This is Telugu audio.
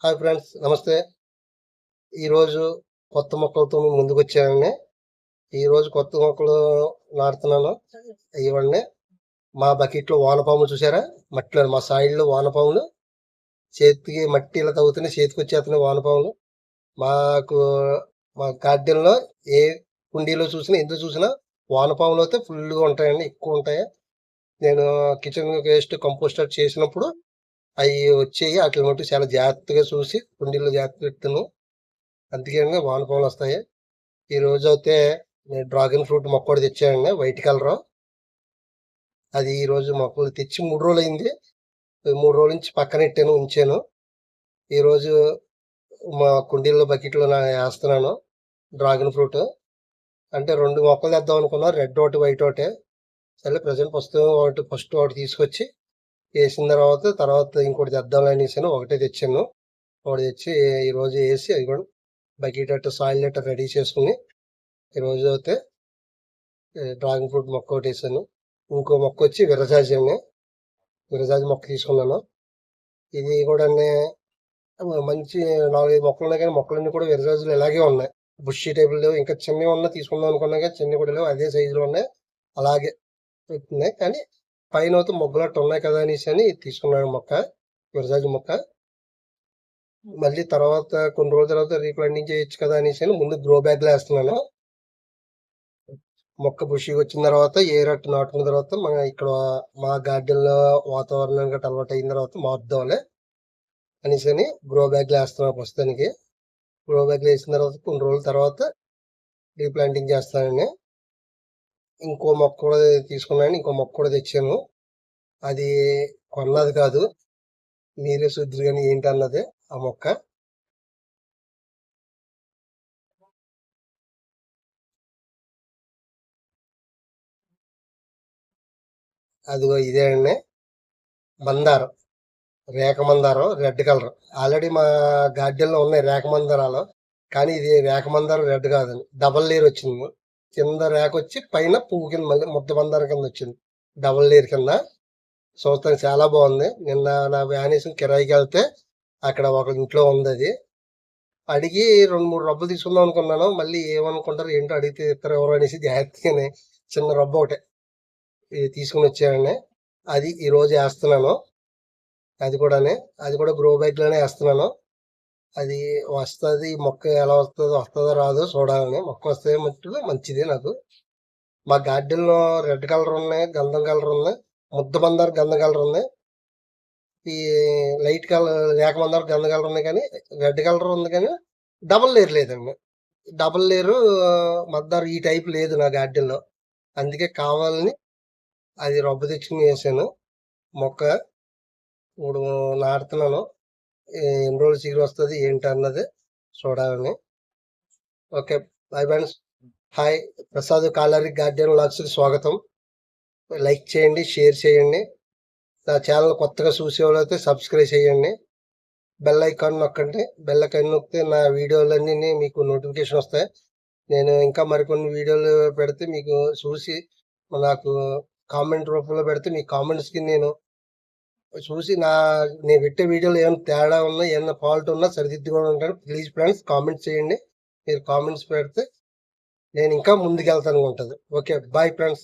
హాయ్ ఫ్రెండ్స్, నమస్తే. ఈరోజు కొత్త మొక్కలతో మీ ముందుకొచ్చానండి. ఈరోజు కొత్త మొక్కలు నాటుతున్నాను. ఇవ్వండి మా బకెట్లో వానపాములు చూసారా? మట్టిలో మా సాయిల్లో వానపాములు చేతికి మట్టి ఇలా తవ్వుతున్నాయి, చేతికి వచ్చేస్తున్నాయి వానపాములు. మాకు మా గార్డెన్లో ఏ కుండీలో చూసినా ఎందులో చూసినా వానపాములు అయితే ఫుల్గా ఉంటాయండి, ఎక్కువ ఉంటాయి. నేను కిచెన్ వేస్ట్ కంపోస్టర్ చేసినప్పుడు అవి వచ్చేవి. వాటి మట్టు చాలా జాగ్రత్తగా చూసి కుండీలో జాగ్రత్త పెడుతున్నాను. అందుకే వానపాములు వస్తాయి. ఈ రోజు అయితే నేను డ్రాగన్ ఫ్రూట్ మొక్క కూడా తెచ్చానండి, వైట్ కలర్. అది ఈ రోజు మొక్కలు తెచ్చి 3 రోజులు అయింది. 3 రోజుల నుంచి పక్కన పెట్టాను, ఉంచాను. ఈరోజు మా కుండీల్లో బకెట్లో వేస్తున్నాను డ్రాగన్ ఫ్రూట్. అంటే 2 మొక్కలు తెద్దాం అనుకున్నాను, రెడ్ ఒకటి వైట్ ఒకటి. సరే ప్రజెంట్ ఫస్ట్ ఒకటి తీసుకొచ్చి వేసిన తర్వాత ఇంకోటి తెద్దాం అనేసి ఒకటే తెచ్చాను. ఒకటి తెచ్చి ఈరోజు వేసి అది కూడా బకెట్ అట్టు సాయిల్ అట్టు రెడీ చేసుకుని ఈరోజు అయితే డ్రాగన్ ఫ్రూట్ మొక్క ఒకటి వేసాను. ఇంకో మొక్క వచ్చి విరజాజి అండి, విరజాజి మొక్క తీసుకున్నాను. ఇది కూడా మంచి 4-5 మొక్కలు ఉన్నాయి, కానీ మొక్కలన్నీ కూడా విరజాజులు ఇలాగే ఉన్నాయి. బుషి టైపులు లేవు, ఇంకా చిన్నవి ఉన్నా తీసుకుందాం అనుకున్నా కానీ చిన్నవి కూడా లేవు, అదే సైజులో ఉన్నాయి, అలాగే పెడుతున్నాయి. కానీ పైన అయితే మొగ్గలట్టు ఉన్నాయి కదా అనేసి అని తీసుకున్నాను మొక్క, విరజాజి మొక్క. మళ్ళీ తర్వాత కొన్ని రోజుల తర్వాత రీప్లాంటింగ్ చేయొచ్చు కదా అనేసి అని ముందు గ్రో బ్యాగ్లో వేస్తున్నాను. మొక్క బుషిగా వచ్చిన తర్వాత ఏరట్టు నాటుకున్న తర్వాత ఇక్కడ మా గార్డెన్లో వాతావరణం గట్రా అలవాటు అయిన తర్వాత మారుద్దాంలే అనేసి అని గ్రో బ్యాగ్లో వేస్తున్నాను ప్రస్తుతానికి. గ్రో బ్యాగ్లో వేసిన తర్వాత కొన్ని రోజుల తర్వాత రీప్లాంటింగ్ చేస్తానని ఇంకో మొక్క కూడా తీసుకున్నాను. ఇంకో మొక్క కూడా తెచ్చాను. అది కొన్నది కాదు, మీరే చూద్దరు కానీ ఏంటి అన్నది ఆ మొక్క. అదిగో ఇదే అండి, మందారం, రేఖ మందారం, రెడ్ కలర్. ఆల్రెడీ మా గార్డెన్లో ఉన్నాయి రేఖ మందారాలు, కానీ ఇది రేఖ మందారం రెడ్ కాదండి, డబల్ లేయర్ వచ్చింది. కింద రేఖ వచ్చి పైన పువ్వు కింద మళ్ళీ ముద్ద మందారం కింద వచ్చింది, డబల్ లేయర్ కింద. చూస్తానికి చాలా బాగుంది. నిన్న నా వ్యానేషన్ కిరాయికి వెళ్తే అక్కడ ఒక ఇంట్లో ఉంది, అది అడిగి 2-3 రబ్బలు తీసుకుందాం అనుకున్నాను. మళ్ళీ ఏమనుకుంటారు ఏంటో, అడిగితే ఇద్దరు ఎవరు అనేసి జాగ్రత్తగానే చిన్న రబ్బ ఒకటే తీసుకుని వచ్చానండి. అది ఈరోజు వేస్తున్నాను. అది కూడా గ్రో బ్యాగ్లోనే వేస్తున్నాను. అది వస్తుంది, మొక్క ఎలా వస్తుందో రాదో చూడాలని. మొక్క వస్తే మట్టుగా మంచిది నాకు. మా గార్డెన్లో రెడ్ కలర్ ఉన్నాయి, గంధం కలర్ ఉన్నాయి, ముద్ద మందారం గంధం కలర్ ఉన్నాయి, ఈ లైట్ కలర్ రేఖ మందారం గంధం కలర్ ఉన్నాయి, కానీ రెడ్ కలర్ ఉంది, కానీ డబల్ లేయర్ లేదండి. డబల్ లేయరు మందారం ఈ టైప్ లేదు నా గార్డెన్లో. అందుకే కావాలని అది రబ్బు తెచ్చుకుని వేసాను మొక్క. ఇప్పుడు నాటుతున్నాను. ఎన్ని రోజులు చిగురు వస్తుంది ఏంటి అన్నది చూడాలని. Okay, bye friends. Hi, Prasad calorie garden వ్లాగ్స్కి స్వాగతం. లైక్ చేయండి, షేర్ చేయండి. నా ఛానల్ కొత్తగా చూసేవాళ్ళు అయితే సబ్స్క్రైబ్ చేయండి. బెల్ ఐకాన్ నొక్కండి. బెల్ ఐకాన్ నొక్కితే నా వీడియోలన్నీ మీకు నోటిఫికేషన్ వస్తాయి. నేను ఇంకా మరికొన్ని వీడియోలు పెడితే మీకు చూసి నాకు కామెంట్ రూపంలో పెడితే మీ కామెంట్స్కి నేను చూసి నేను పెట్టే వీడియోలో ఏమైనా తేడా ఉన్నా, ఏమైనా ఫాల్ట్ ఉన్నా సరిదిద్దుకొని ఉంటాను. ప్లీజ్ ఫ్రెండ్స్ కామెంట్స్ చేయండి. మీరు కామెంట్స్ పెడితే నేను ఇంకా ముందుకెళ్తాను ఉంటుంది. Okay, bye friends.